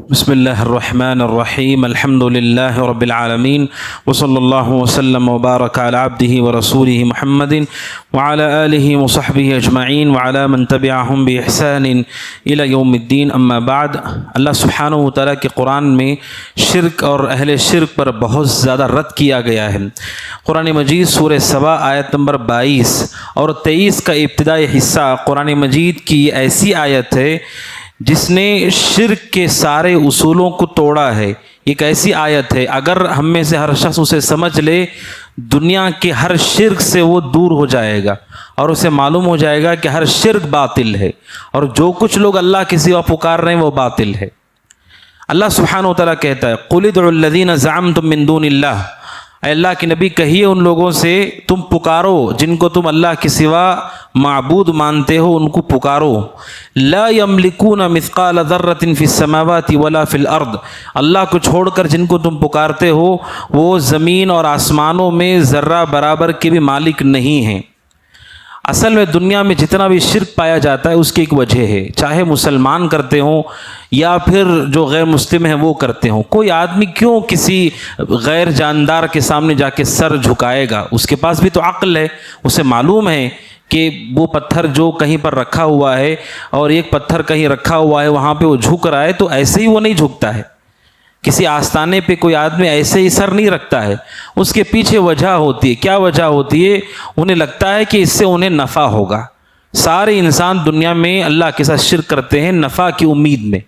بسم اللہ الرحمن الرحیم الحمد للہ رب العالمین وصلی اللہ وسلم وبارک علی عبدہ ورسولہ محمد وعلی آلہ وصحبہ اجمعین وعلی من تبعہم بإحسان الی یوم الدین اما بعد۔ اللہ سبحانہ وتعالیٰ کے قرآن میں شرک اور اہل شرک پر بہت زیادہ رد کیا گیا ہے۔ قرآن مجید سورہ سبا آیت نمبر 22 اور 23 کا ابتدائی حصہ قرآن مجید کی ایسی آیت ہے جس نے شرک کے سارے اصولوں کو توڑا ہے۔ ایک ایسی آیت ہے اگر ہم میں سے ہر شخص اسے سمجھ لے دنیا کے ہر شرک سے وہ دور ہو جائے گا اور اسے معلوم ہو جائے گا کہ ہر شرک باطل ہے اور جو کچھ لوگ اللہ کے سوا پکار رہے ہیں وہ باطل ہے۔ اللہ سبحانہ وتعالیٰ کہتا ہے قُلِ ادْعُوا الَّذِينَ زَعَمْتُم مِّن دُونِ اللَّهِ، اے اللہ کے نبی کہیے ان لوگوں سے تم پکارو جن کو تم اللہ کے سوا معبود مانتے ہو، ان کو پکارو۔ لا يملكون مثقال ذرة في السماوات ولا في الارض، اللہ کو چھوڑ کر جن کو تم پکارتے ہو وہ زمین اور آسمانوں میں ذرہ برابر کے بھی مالک نہیں ہیں۔ اصل میں دنیا میں جتنا بھی شرک پایا جاتا ہے اس کی ایک وجہ ہے، چاہے مسلمان کرتے ہوں یا پھر جو غیر مسلم ہیں وہ کرتے ہوں۔ کوئی آدمی کیوں کسی غیر جاندار کے سامنے جا کے سر جھکائے گا؟ اس کے پاس بھی تو عقل ہے، اسے معلوم ہے کہ وہ پتھر جو کہیں پر رکھا ہوا ہے اور ایک پتھر کہیں رکھا ہوا ہے وہاں پہ وہ جھک رہا ہے تو ایسے ہی وہ نہیں جھکتا ہے۔ کسی آستانے پہ کوئی آدمی ایسے ہی سر نہیں رکھتا ہے، اس کے پیچھے وجہ ہوتی ہے۔ کیا وجہ ہوتی ہے؟ انہیں لگتا ہے کہ اس سے انہیں نفع ہوگا۔ سارے انسان دنیا میں اللہ کے ساتھ شرک کرتے ہیں نفع کی امید میں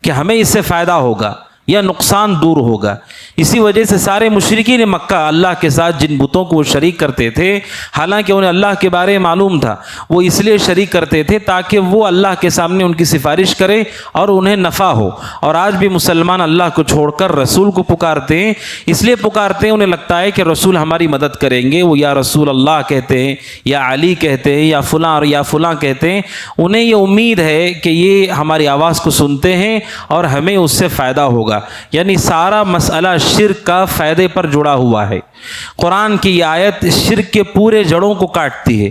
کہ ہمیں اس سے فائدہ ہوگا یا نقصان دور ہوگا۔ اسی وجہ سے سارے مشرکین مکہ اللہ کے ساتھ جن بتوں کو وہ شریک کرتے تھے، حالانکہ انہیں اللہ کے بارے میں معلوم تھا، وہ اس لیے شریک کرتے تھے تاکہ وہ اللہ کے سامنے ان کی سفارش کرے اور انہیں نفع ہو۔ اور آج بھی مسلمان اللہ کو چھوڑ کر رسول کو پکارتے ہیں، اس لیے پکارتے ہیں انہیں لگتا ہے کہ رسول ہماری مدد کریں گے۔ وہ یا رسول اللہ کہتے ہیں یا علی کہتے ہیں یا فلاں اور یا فلاں کہتے ہیں، انہیں یہ امید ہے کہ یہ ہماری آواز کو سنتے ہیں اور ہمیں اس سے فائدہ ہوگا۔ یعنی سارا مسئلہ شرک کا فائدے پر جڑا ہوا ہے۔ قرآن کی یہ آیت شرک کے پورے جڑوں کو کاٹتی ہے۔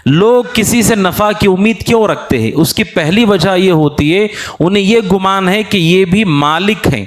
لوگ کسی سے نفع کی امید کیوں رکھتے ہیں؟ اس کی پہلی وجہ یہ ہوتی ہے انہیں یہ گمان ہے کہ یہ بھی مالک ہیں۔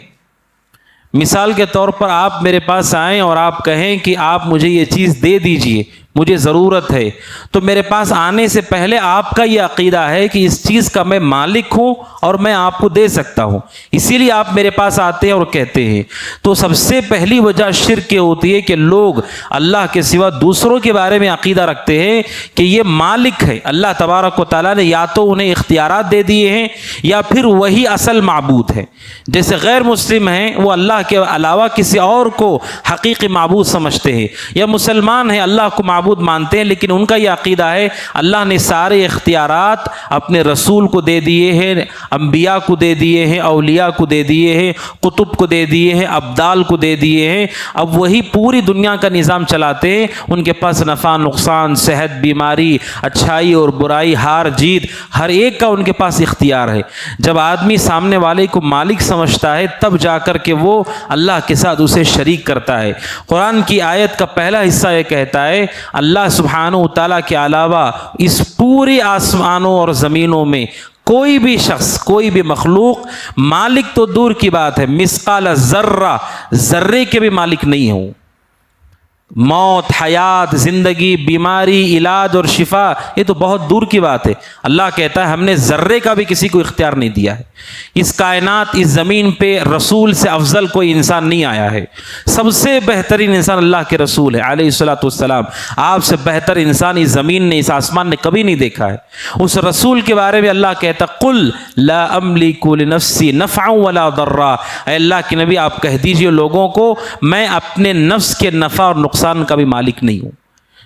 مثال کے طور پر آپ میرے پاس آئیں اور آپ کہیں کہ آپ مجھے یہ چیز دے دیجئے، مجھے ضرورت ہے، تو میرے پاس آنے سے پہلے آپ کا یہ عقیدہ ہے کہ اس چیز کا میں مالک ہوں اور میں آپ کو دے سکتا ہوں، اسی لیے آپ میرے پاس آتے ہیں اور کہتے ہیں۔ تو سب سے پہلی وجہ شرک یہ ہوتی ہے کہ لوگ اللہ کے سوا دوسروں کے بارے میں عقیدہ رکھتے ہیں کہ یہ مالک ہے۔ اللہ تبارک و تعالیٰ نے یا تو انہیں اختیارات دے دیے ہیں یا پھر وہی اصل معبود ہے۔ جیسے غیر مسلم ہیں وہ اللہ کے علاوہ کسی اور کو حقیقی معبود سمجھتے ہیں، یا مسلمان ہیں اللہ کو معبود مانتے ہیں لیکن ان کا یہ عقیدہ ہے اللہ نے سارے اختیارات اپنے رسول کو دے دیے ہیں، انبیاء کو دے دیے ہیں، اولیاء کو دے دیے ہیں، قطب کو دے دیے ہیں، ابدال کو دے دیے ہیں۔ اب وہی پوری دنیا کا نظام چلاتے ہیں، ان کے پاس نفع نقصان، صحت بیماری، اچھائی اور برائی، ہار جیت، ہر ایک کا ان کے پاس اختیار ہے۔ جب آدمی سامنے والے کو مالک سمجھتا ہے تب جا کر کے وہ اللہ کے ساتھ اسے شریک کرتا ہے۔ قرآن کی آیت کا پہلا حصہ یہ کہتا ہے اللہ سبحانہ وتعالیٰ کے علاوہ اس پوری آسمانوں اور زمینوں میں کوئی بھی شخص، کوئی بھی مخلوق، مالک تو دور کی بات ہے، مثقال ذرہ، ذرے کے بھی مالک نہیں ہوں۔ موت، حیات، زندگی، بیماری، علاج اور شفا یہ تو بہت دور کی بات ہے۔ اللہ کہتا ہے ہم نے ذرے کا بھی کسی کو اختیار نہیں دیا ہے۔ اس کائنات، اس زمین پہ رسول سے افضل کوئی انسان نہیں آیا ہے۔ سب سے بہترین انسان اللہ کے رسول ہے علیہ الصلوۃ والسلام۔ آپ سے بہتر انسان اس زمین نے، اس آسمان نے کبھی نہیں دیکھا ہے۔ اس رسول کے بارے میں اللہ کہتا قل لا املک لنفسی نفعا ولا ضرا، اے اللہ کے نبی آپ کہہ دیجئے لوگوں کو میں اپنے نفس کے نفع اور نقصان کا بھی مالک نہیں ہوں۔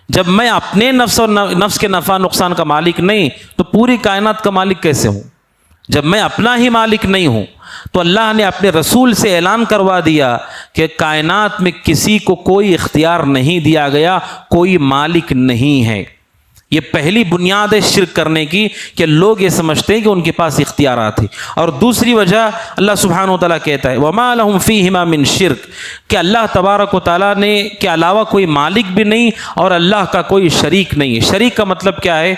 جب میں اپنے نفس کے نفع نقصان کا مالک نہیں تو پوری کائنات کا مالک کیسے ہوں؟ جب میں اپنا ہی مالک نہیں ہوں تو اللہ نے اپنے رسول سے اعلان کروا دیا کہ کائنات میں کسی کو کوئی اختیار نہیں دیا گیا، کوئی مالک نہیں ہے۔ یہ پہلی بنیاد ہے شرک کرنے کی کہ لوگ یہ سمجھتے ہیں کہ ان کے پاس اختیارات ہیں۔ اور دوسری وجہ اللہ سبحانہ وتعالیٰ کہتا ہے وَمَا لَهُمْ فِيهِمَا مِنْ شِرْک، کہ اللہ تبارک و تعالیٰ نے کے علاوہ کوئی مالک بھی نہیں اور اللہ کا کوئی شریک نہیں ہے۔ شریک کا مطلب کیا ہے؟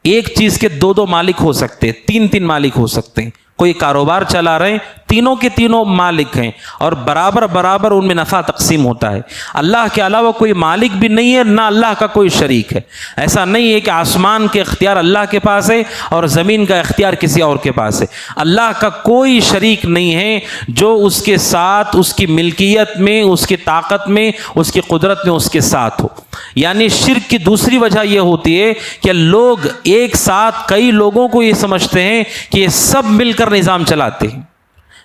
ایک چیز کے دو مالک ہو سکتے ہیں، تین مالک ہو سکتے ہیں۔ کوئی کاروبار چلا رہے ہیں تینوں کے تینوں مالک ہیں اور برابر برابر ان میں نفع تقسیم ہوتا ہے۔ اللہ کے علاوہ کوئی مالک بھی نہیں ہے، نہ اللہ کا کوئی شریک ہے۔ ایسا نہیں ہے کہ آسمان کے اختیار اللہ کے پاس ہے اور زمین کا اختیار کسی اور کے پاس ہے۔ اللہ کا کوئی شریک نہیں ہے جو اس کے ساتھ، اس کی ملکیت میں، اس کی طاقت میں، اس کی قدرت میں اس کے ساتھ ہو۔ یعنی شرک کی دوسری وجہ یہ ہوتی ہے کہ لوگ ایک ساتھ کئی لوگوں کو یہ سمجھتے ہیں کہ یہ سب مل کر نظام چلاتے ہیں،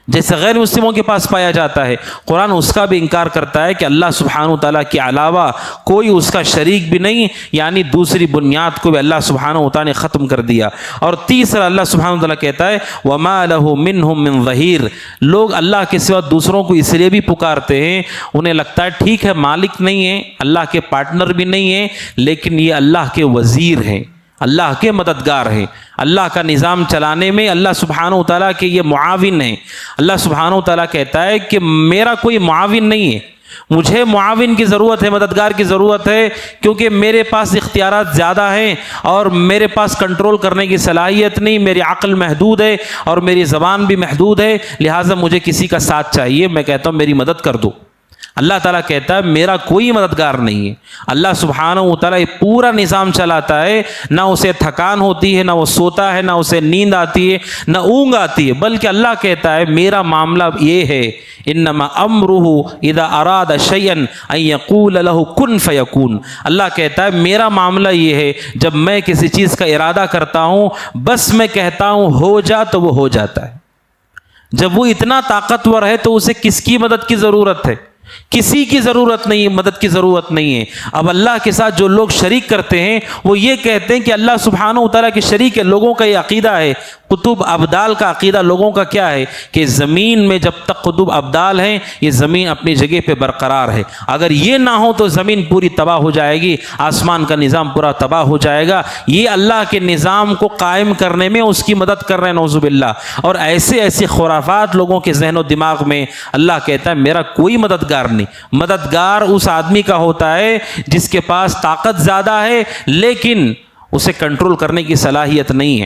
جیسے غیر مسلموں کے پاس پایا جاتا ہے۔ قرآن اس کا بھی انکار کرتا ہے کہ اللہ سبحانہ و تعالیٰ کے علاوہ کوئی اس کا شریک بھی نہیں، یعنی دوسری بنیاد کو بھی اللہ سبحانہ و تعالیٰ نے ختم کر دیا۔ اور تیسرا اللہ سبحانہ و تعالیٰ کہتا ہے وَمَا لَهُ مِنْهُمْ مِنْ ظَهِيرٍ، لوگ اللہ کے سوا دوسروں کو اس لیے بھی پکارتے ہیں، انہیں لگتا ہے ٹھیک ہے مالک نہیں ہے، اللہ کے پارٹنر بھی نہیں ہے، لیکن یہ اللہ کے وزیر ہیں، اللہ کے مددگار ہیں، اللہ کا نظام چلانے میں اللہ سبحانہ و تعالیٰ کے یہ معاون ہیں۔ اللہ سبحانہ و تعالیٰ کہتا ہے کہ میرا کوئی معاون نہیں ہے، مجھے معاون کی ضرورت ہے، مددگار کی ضرورت ہے، کیونکہ میرے پاس اختیارات زیادہ ہیں اور میرے پاس کنٹرول کرنے کی صلاحیت نہیں، میری عقل محدود ہے اور میری زبان بھی محدود ہے، لہٰذا مجھے کسی کا ساتھ چاہیے، میں کہتا ہوں میری مدد کر دو۔ اللہ تعالیٰ کہتا ہے میرا کوئی مددگار نہیں ہے۔ اللہ سبحانہ و تعالیٰ یہ پورا نظام چلاتا ہے، نہ اسے تھکان ہوتی ہے، نہ وہ سوتا ہے، نہ اسے نیند آتی ہے، نہ اونگ آتی ہے، بلکہ اللہ کہتا ہے میرا معاملہ یہ ہے انما امرہ اذا اراد شیئا ان یقول له کن فیکون۔ اللہ کہتا ہے میرا معاملہ یہ ہے جب میں کسی چیز کا ارادہ کرتا ہوں بس میں کہتا ہوں ہو جا تو وہ ہو جاتا ہے۔ جب وہ اتنا طاقتور ہے تو اسے کس کی مدد کی ضرورت ہے؟ کسی کی ضرورت نہیں، مدد کی ضرورت نہیں ہے۔ اب اللہ کے ساتھ جو لوگ شریک کرتے ہیں وہ یہ کہتے ہیں کہ اللہ سبحانہ و تعالیٰ کے شریک ہے۔ لوگوں کا یہ عقیدہ ہے، قطب ابدال کا عقیدہ لوگوں کا کیا ہے کہ زمین میں جب تک قطب ابدال ہیں یہ زمین اپنی جگہ پہ برقرار ہے، اگر یہ نہ ہو تو زمین پوری تباہ ہو جائے گی، آسمان کا نظام پورا تباہ ہو جائے گا۔ یہ اللہ کے نظام کو قائم کرنے میں اس کی مدد کر رہے ہیں، نعوذ باللہ۔ اور ایسے خرافات لوگوں کے ذہن و دماغ میں، اللہ کہتا ہے میرا کوئی مددگار نہیں۔ مددگار اس آدمی کا ہوتا ہے جس کے پاس طاقت زیادہ ہے لیکن اسے کنٹرول کرنے کی صلاحیت نہیں ہے،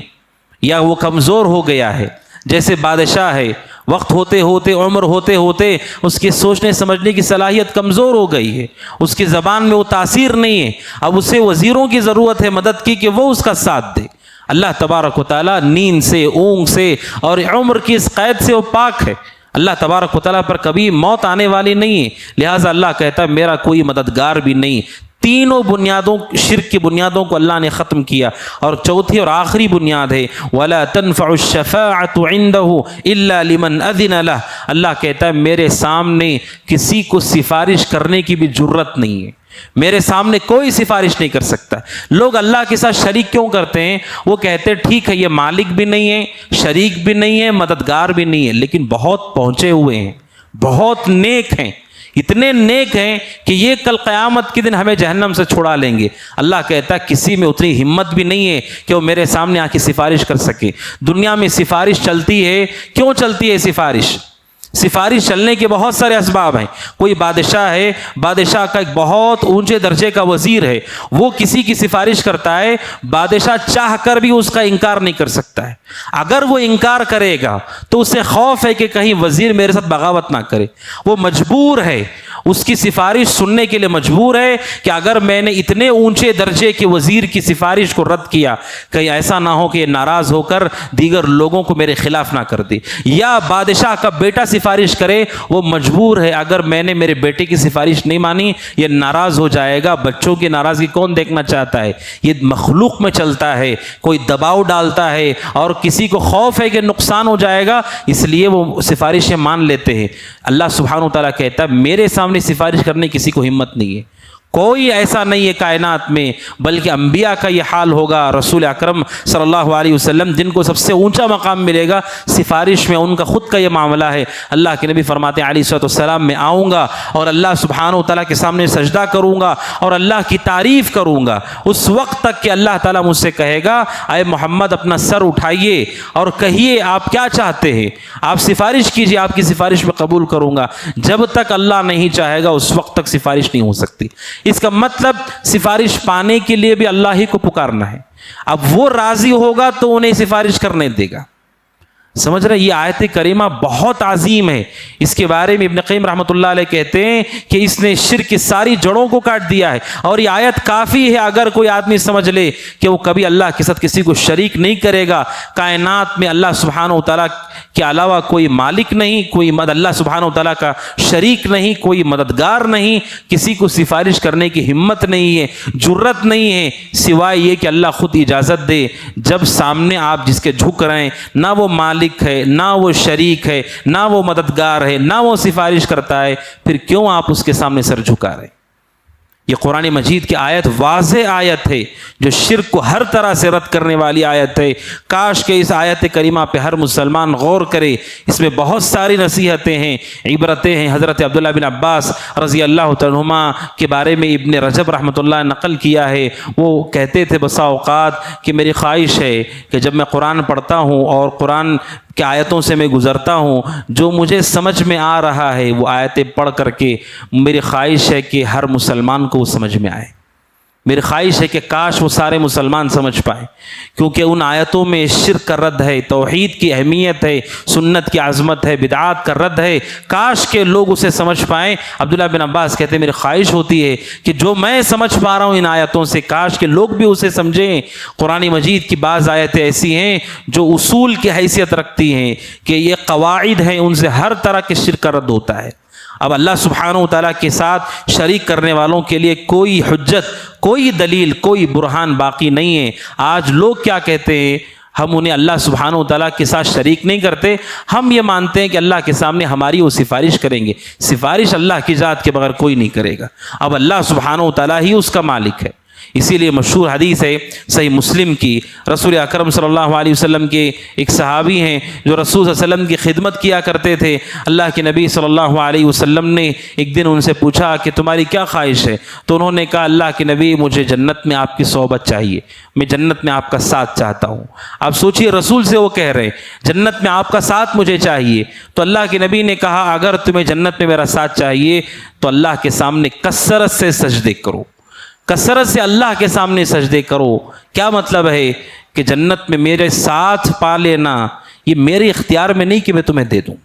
یا وہ کمزور ہو گیا ہے۔ جیسے بادشاہ ہے، وقت ہوتے ہوتے، عمر ہوتے ہوتے اس کی سوچنے سمجھنے کی صلاحیت کمزور ہو گئی ہے، اس کی زبان میں وہ تاثیر نہیں ہے، اب اسے وزیروں کی ضرورت ہے مدد کی کہ وہ اس کا ساتھ دے۔ اللہ تبارک و تعالیٰ نیند سے، اونگ سے اور عمر کی اس قید سے وہ پاک ہے۔ اللہ تبارک و تعالیٰ پر کبھی موت آنے والی نہیں ہے، لہٰذا اللہ کہتا ہے میرا کوئی مددگار بھی نہیں۔ تینوں بنیادوں، شرک کی بنیادوں کو اللہ نے ختم کیا۔ اور چوتھی اور آخری بنیاد ہے وَلَا تَنْفَعُ الشَّفَاعَةُ عِنْدَهُ إِلَّا لِمَنْ أَذِنَ لَهُ، اللہ کہتا ہے میرے سامنے کسی کو سفارش کرنے کی بھی جرت نہیں ہے، میرے سامنے کوئی سفارش نہیں کر سکتا۔ لوگ اللہ کے ساتھ شریک کیوں کرتے ہیں؟ وہ کہتے ہیں ٹھیک ہے یہ مالک بھی نہیں ہے، شریک بھی نہیں ہے، مددگار بھی نہیں ہے، لیکن بہت پہنچے ہوئے ہیں، بہت نیک ہیں، اتنے نیک ہیں کہ یہ کل قیامت کے دن ہمیں جہنم سے چھڑا لیں گے۔ اللہ کہتا ہے کسی میں اتنی ہمت بھی نہیں ہے کہ وہ میرے سامنے آ کے سفارش کر سکے۔ دنیا میں سفارش چلتی ہے، کیوں چلتی ہے سفارش؟ سفارش چلنے کے بہت سارے اسباب ہیں۔ کوئی بادشاہ ہے، بادشاہ کا ایک بہت اونچے درجے کا وزیر ہے، وہ کسی کی سفارش کرتا ہے، بادشاہ چاہ کر بھی اس کا انکار نہیں کر سکتا ہے۔ اگر وہ انکار کرے گا تو اسے خوف ہے کہ کہیں وزیر میرے ساتھ بغاوت نہ کرے، وہ مجبور ہے، اس کی سفارش سننے کے لیے مجبور ہے کہ اگر میں نے اتنے اونچے درجے کے وزیر کی سفارش کو رد کیا کہیں ایسا نہ ہو کہ یہ ناراض ہو کر دیگر لوگوں کو میرے خلاف نہ کر دے۔ یا بادشاہ کا بیٹا سفارش کرے، وہ مجبور ہے اگر میں نے میرے بیٹے کی سفارش نہیں مانی یہ ناراض ہو جائے گا۔ بچوں کی ناراضگی کون دیکھنا چاہتا ہے؟ یہ مخلوق میں چلتا ہے، کوئی دباؤ ڈالتا ہے اور کسی کو خوف ہے کہ نقصان ہو جائے گا، اس لیے وہ سفارشیں مان لیتے ہیں۔ اللہ سبحانہ و تعالیٰ کہتا ہے میرے سامنے سفارش کرنے کسی کو ہمت نہیں ہے، کوئی ایسا نہیں ہے کائنات میں، بلکہ انبیاء کا یہ حال ہوگا۔ رسول اکرم صلی اللہ علیہ وسلم جن کو سب سے اونچا مقام ملے گا سفارش میں، ان کا خود کا یہ معاملہ ہے۔ اللہ کے نبی فرماتے ہیں علیہ الصلوۃ والسلام میں آؤں گا اور اللہ سبحانہ و تعالیٰ کے سامنے سجدہ کروں گا اور اللہ کی تعریف کروں گا، اس وقت تک کہ اللہ تعالیٰ مجھ سے کہے گا اے محمد اپنا سر اٹھائیے اور کہیے آپ کیا چاہتے ہیں، آپ سفارش کیجیے، آپ کی سفارش میں قبول کروں گا۔ جب تک اللہ نہیں چاہے گا اس وقت تک سفارش نہیں ہو سکتی۔ اس کا مطلب سفارش پانے کے لیے بھی اللہ ہی کو پکارنا ہے۔ اب وہ راضی ہوگا تو انہیں سفارش کرنے دے گا۔ سمجھ رہے؟ یہ آیت کریمہ بہت عظیم ہے. اس کے بارے میں ابن قیم رحمۃ اللہ علیہ کہتے ہیں کہ اس نے شرک کی ساری جڑوں کو کاٹ دیا ہے. اور یہ آیت کافی ہے اگر کوئی آدمی سمجھ لے کہ وہ کبھی اللہ کے ساتھ کسی کو شریک نہیں کرے گا. کائنات میں اللہ سبحانہ و تعالیٰ کے علاوہ کوئی مالک نہیں, کوئی اللہ سبحانہ و تعالیٰ کا شریک نہیں, کوئی مددگار نہیں, کسی کو سفارش کرنے کی ہمت نہیں ہے, جرت نہیں ہے, سوائے یہ کہ اللہ خود اجازت دے. جب سامنے آپ جس کے جھک رہے ہیں, نہ وہ مالک ہے, نہ وہ شریک ہے, نہ وہ مددگار ہے, نہ وہ سفارش کرتا ہے, پھر کیوں آپ اس کے سامنے سر جھکا رہے ہیں؟ یہ قرآن مجید کی آیت واضح آیت ہے جو شرک کو ہر طرح سے رد کرنے والی آیت ہے. کاش کہ اس آیت کریمہ پہ ہر مسلمان غور کرے. اس میں بہت ساری نصیحتیں ہیں, عبرتیں ہیں. حضرت عبداللہ بن عباس رضی اللہ تعالیٰ عنہما کے بارے میں ابن رجب رحمۃ اللہ نے نقل کیا ہے. وہ کہتے تھے بسا اوقات کہ میری خواہش ہے کہ جب میں قرآن پڑھتا ہوں اور قرآن کہ آیتوں سے میں گزرتا ہوں, جو مجھے سمجھ میں آ رہا ہے وہ آیتیں پڑھ کر کے میری خواہش ہے کہ ہر مسلمان کو وہ سمجھ میں آئے. میری خواہش ہے کہ کاش وہ سارے مسلمان سمجھ پائیں, کیونکہ ان آیتوں میں شرک کا رد ہے, توحید کی اہمیت ہے, سنت کی عظمت ہے, بدعات کا رد ہے. کاش کہ لوگ اسے سمجھ پائیں. عبداللہ بن عباس کہتے ہیں میری خواہش ہوتی ہے کہ جو میں سمجھ پا رہا ہوں ان آیتوں سے, کاش کہ لوگ بھی اسے سمجھیں. قرآن مجید کی بعض آیتیں ایسی ہیں جو اصول کی حیثیت رکھتی ہیں کہ یہ قواعد ہیں, ان سے ہر طرح کے شرک کا رد ہوتا ہے. اب اللہ سبحانہ و تعالیٰ کے ساتھ شریک کرنے والوں کے لیے کوئی حجت, کوئی دلیل, کوئی برہان باقی نہیں ہے. آج لوگ کیا کہتے ہیں, ہم انہیں اللہ سبحانہ و تعالیٰ کے ساتھ شریک نہیں کرتے, ہم یہ مانتے ہیں کہ اللہ کے سامنے ہماری وہ سفارش کریں گے. سفارش اللہ کی ذات کے بغیر کوئی نہیں کرے گا. اب اللہ سبحانہ و تعالیٰ ہی اس کا مالک ہے. اسی لیے مشہور حدیث ہے صحیح مسلم کی, رسول اکرم صلی اللہ علیہ وسلم کے ایک صحابی ہیں جو رسول صلی اللہ علیہ وسلم کی خدمت کیا کرتے تھے. اللہ کے نبی صلی اللہ علیہ وسلم نے ایک دن ان سے پوچھا کہ تمہاری کیا خواہش ہے؟ تو انہوں نے کہا اللہ کے نبی مجھے جنت میں آپ کی صحبت چاہیے, میں جنت میں آپ کا ساتھ چاہتا ہوں. آپ سوچئے رسول سے وہ کہہ رہے ہیں جنت میں آپ کا ساتھ مجھے چاہیے. تو اللہ کے نبی نے کہا اگر تمہیں جنت میں میرا ساتھ چاہیے تو اللہ کے سامنے کثرت سے سجدے کرو, کثرت سے اللہ کے سامنے سجدے کرو. کیا مطلب ہے کہ جنت میں میرے ساتھ پا لینا یہ میرے اختیار میں نہیں کہ میں تمہیں دے دوں.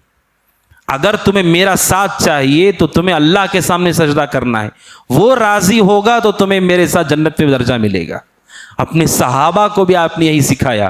اگر تمہیں میرا ساتھ چاہیے تو تمہیں اللہ کے سامنے سجدہ کرنا ہے, وہ راضی ہوگا تو تمہیں میرے ساتھ جنت میں درجہ ملے گا. اپنے صحابہ کو بھی آپ نے یہی سکھایا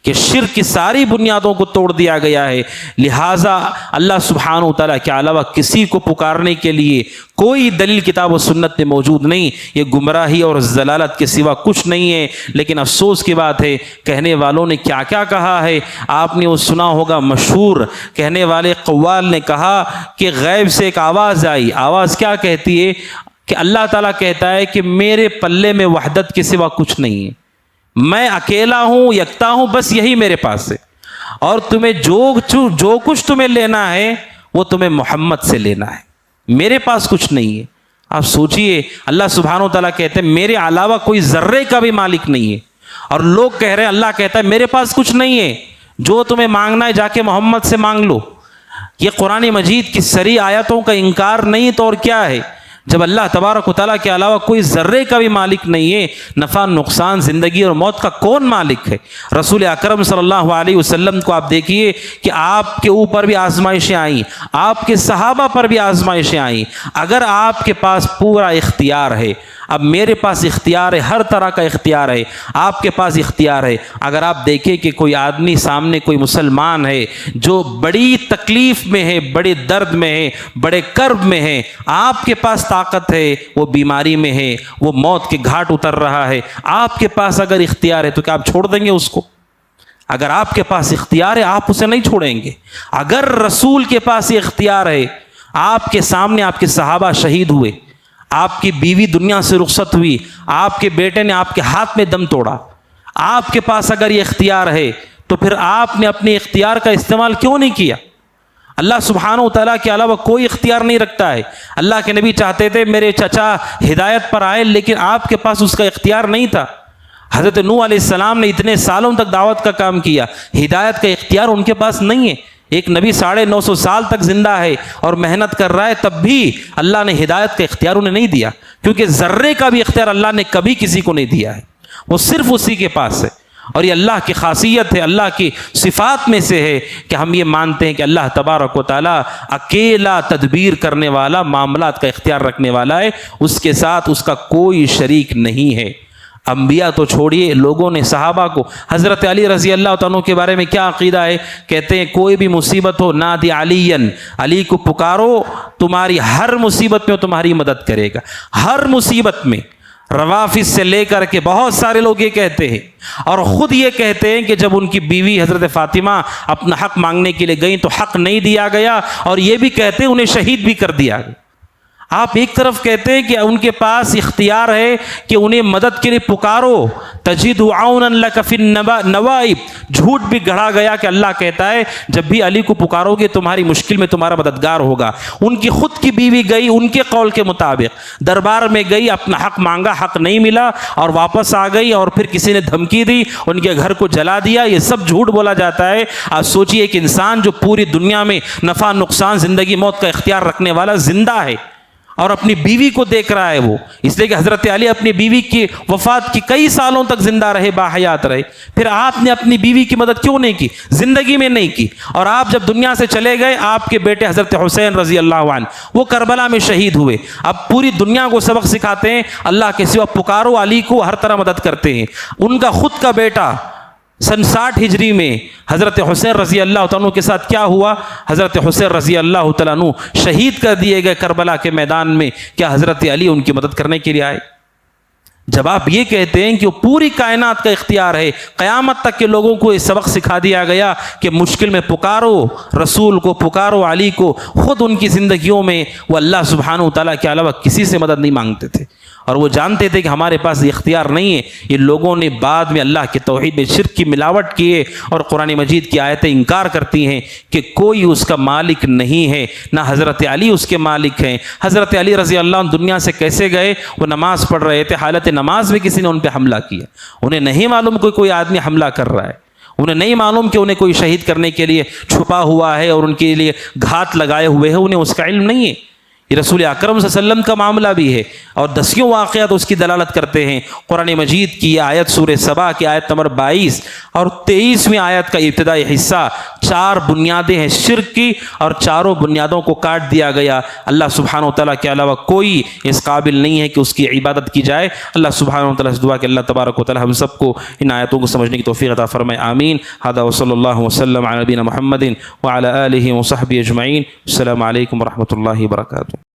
کہ شرک کی ساری بنیادوں کو توڑ دیا گیا ہے, لہٰذا اللہ سبحانہ و تعالیٰ کے علاوہ کسی کو پکارنے کے لیے کوئی دلیل کتاب و سنت میں موجود نہیں. یہ گمراہی اور ضلالت کے سوا کچھ نہیں ہے. لیکن افسوس کی بات ہے کہنے والوں نے کیا کیا کہا ہے. آپ نے وہ سنا ہوگا مشہور کہنے والے قوال نے کہا کہ غیب سے ایک آواز آئی. آواز کیا کہتی ہے کہ اللہ تعالیٰ کہتا ہے کہ میرے پلے میں وحدت کے سوا کچھ نہیں ہے, میں اکیلا ہوں, یکتا ہوں, بس یہی میرے پاس ہے, اور تمہیں جو کچھ تمہیں لینا ہے وہ تمہیں محمد سے لینا ہے, میرے پاس کچھ نہیں ہے. آپ سوچئے اللہ سبحانہ و تعالیٰ کہتے ہیں میرے علاوہ کوئی ذرے کا بھی مالک نہیں ہے, اور لوگ کہہ رہے ہیں اللہ کہتا ہے میرے پاس کچھ نہیں ہے, جو تمہیں مانگنا ہے جا کے محمد سے مانگ لو. یہ قرآن مجید کی صریح آیتوں کا انکار نہیں تو اور کیا ہے. جب اللہ تبارک و تعالیٰ کے علاوہ کوئی ذرے کا بھی مالک نہیں ہے, نفع نقصان زندگی اور موت کا کون مالک ہے؟ رسول اکرم صلی اللہ علیہ وسلم کو آپ دیکھیے کہ آپ کے اوپر بھی آزمائشیں آئیں, آپ کے صحابہ پر بھی آزمائشیں آئیں. اگر آپ کے پاس پورا اختیار ہے, اب میرے پاس اختیار ہے, ہر طرح کا اختیار ہے, آپ کے پاس اختیار ہے. اگر آپ دیکھیں کہ کوئی آدمی سامنے کوئی مسلمان ہے جو بڑی تکلیف میں ہے, بڑے درد میں ہے, بڑے کرب میں ہے, آپ کے پاس طاقت ہے, وہ بیماری میں ہے, وہ موت کے گھاٹ اتر رہا ہے, آپ کے پاس اگر اختیار ہے تو کیا آپ چھوڑ دیں گے اس کو؟ اگر آپ کے پاس اختیار ہے آپ اسے نہیں چھوڑیں گے. اگر رسول کے پاس یہ اختیار ہے, آپ کے سامنے آپ کے صحابہ شہید ہوئے, آپ کی بیوی دنیا سے رخصت ہوئی, آپ کے بیٹے نے آپ کے ہاتھ میں دم توڑا, آپ کے پاس اگر یہ اختیار ہے تو پھر آپ نے اپنے اختیار کا استعمال کیوں نہیں کیا؟ اللہ سبحانہ و تعالیٰ کے علاوہ کوئی اختیار نہیں رکھتا ہے. اللہ کے نبی چاہتے تھے میرے چچا ہدایت پر آئے, لیکن آپ کے پاس اس کا اختیار نہیں تھا. حضرت نوح علیہ السلام نے اتنے سالوں تک دعوت کا کام کیا, ہدایت کا اختیار ان کے پاس نہیں ہے. ایک نبی 950 سال تک زندہ ہے اور محنت کر رہا ہے, تب بھی اللہ نے ہدایت کا اختیار انہیں نہیں دیا, کیونکہ ذرے کا بھی اختیار اللہ نے کبھی کسی کو نہیں دیا ہے, وہ صرف اسی کے پاس ہے. اور یہ اللہ کی خاصیت ہے، اللہ کی صفات میں سے ہے کہ ہم یہ مانتے ہیں کہ اللہ تبارک و تعالیٰ اکیلا تدبیر کرنے والا، معاملات کا اختیار رکھنے والا ہے، اس کے ساتھ اس کا کوئی شریک نہیں ہے۔ انبیاء تو چھوڑیے، لوگوں نے صحابہ کو، حضرت علی رضی اللہ تعالیٰ عنہ کے بارے میں کیا عقیدہ ہے؟ کہتے ہیں کوئی بھی مصیبت ہو نادی علین، علی کو پکارو، تمہاری ہر مصیبت میں وہ تمہاری مدد کرے گا، ہر مصیبت میں۔ روافض سے لے کر کے بہت سارے لوگ یہ کہتے ہیں، اور خود یہ کہتے ہیں کہ جب ان کی بیوی حضرت فاطمہ اپنا حق مانگنے کے لیے گئیں تو حق نہیں دیا گیا، اور یہ بھی کہتے ہیں انہیں شہید بھی کر دیا گیا۔ آپ ایک طرف کہتے ہیں کہ ان کے پاس اختیار ہے کہ انہیں مدد کے لیے پکارو، تجد عونا لک فی النوائب، جھوٹ بھی گڑھا گیا کہ اللہ کہتا ہے جب بھی علی کو پکارو گے تمہاری مشکل میں تمہارا مددگار ہوگا۔ ان کی خود کی بیوی گئی، ان کے قول کے مطابق دربار میں گئی، اپنا حق مانگا، حق نہیں ملا اور واپس آ گئی، اور پھر کسی نے دھمکی دی، ان کے گھر کو جلا دیا۔ یہ سب جھوٹ بولا جاتا ہے۔ آپ سوچئے ایک انسان جو پوری دنیا میں نفع نقصان، زندگی موت کا اختیار رکھنے والا زندہ ہے، اور اپنی بیوی کو دیکھ رہا ہے وہ، اس لیے کہ حضرت علی اپنی بیوی کی وفات کی کئی سالوں تک زندہ رہے، باحیات رہے، پھر آپ نے اپنی بیوی کی مدد کیوں نہیں کی؟ زندگی میں نہیں کی۔ اور آپ جب دنیا سے چلے گئے، آپ کے بیٹے حضرت حسین رضی اللہ عنہ وہ کربلا میں شہید ہوئے۔ اب پوری دنیا کو سبق سکھاتے ہیں اللہ کے سوا پکارو، علی کو ہر طرح مدد کرتے ہیں۔ ان کا خود کا بیٹا سن 60 ہجری میں حضرت حسین رضی اللہ تعالیٰ عنہ کے ساتھ کیا ہوا؟ حضرت حسین رضی اللہ تعالیٰ عنہ شہید کر دیے گئے کربلا کے میدان میں۔ کیا حضرت علی ان کی مدد کرنے کے لیے آئے؟ جب آپ یہ کہتے ہیں کہ وہ پوری کائنات کا اختیار ہے، قیامت تک کے لوگوں کو یہ سبق سکھا دیا گیا کہ مشکل میں پکارو رسول کو، پکارو علی کو، خود ان کی زندگیوں میں وہ اللہ سبحانہ و تعالیٰ کے علاوہ کسی سے مدد نہیں مانگتے تھے، اور وہ جانتے تھے کہ ہمارے پاس یہ اختیار نہیں ہے۔ یہ لوگوں نے بعد میں اللہ کے توحید میں شرک کی ملاوٹ کیے، اور قرآن مجید کی آیتیں انکار کرتی ہیں کہ کوئی اس کا مالک نہیں ہے، نہ حضرت علی اس کے مالک ہیں۔ حضرت علی رضی اللہ عنہ دنیا سے کیسے گئے؟ وہ نماز پڑھ رہے تھے، حالت نماز میں کسی نے ان پہ حملہ کیا۔ انہیں نہیں معلوم کہ کوئی آدمی حملہ کر رہا ہے، انہیں نہیں معلوم کہ انہیں کوئی شہید کرنے کے لیے چھپا ہوا ہے اور ان کے لیے گھات لگائے ہوئے ہیں، انہیں اس کا علم نہیں ہے۔ یہ رسول اکرم صلی اللہ علیہ وسلم کا معاملہ بھی ہے، اور دسیوں واقعات اس کی دلالت کرتے ہیں۔ قرآن مجید کی آیت سورہ سبا کی آیت نمبر 22 اور 23ویں آیت کا ابتدائی حصہ 4 بنیادیں ہیں شرک کی، اور چاروں بنیادوں کو کاٹ دیا گیا۔ اللہ سبحانہ و تعالیٰ کے علاوہ کوئی اس قابل نہیں ہے کہ اس کی عبادت کی جائے۔ اللہ سبحانہ و تعالیٰ سے دعا کہ اللہ تبارک و تعالیٰ ہم سب کو ان آیتوں کو سمجھنے کی توفیق عطا فرمائے، آمین۔ ھذا وصلی اللہ وسلم علی نبینا محمد وعلی آلہ وصحبہ اجمعین۔ السلام علیکم ورحمۃ اللہ وبرکاتہ۔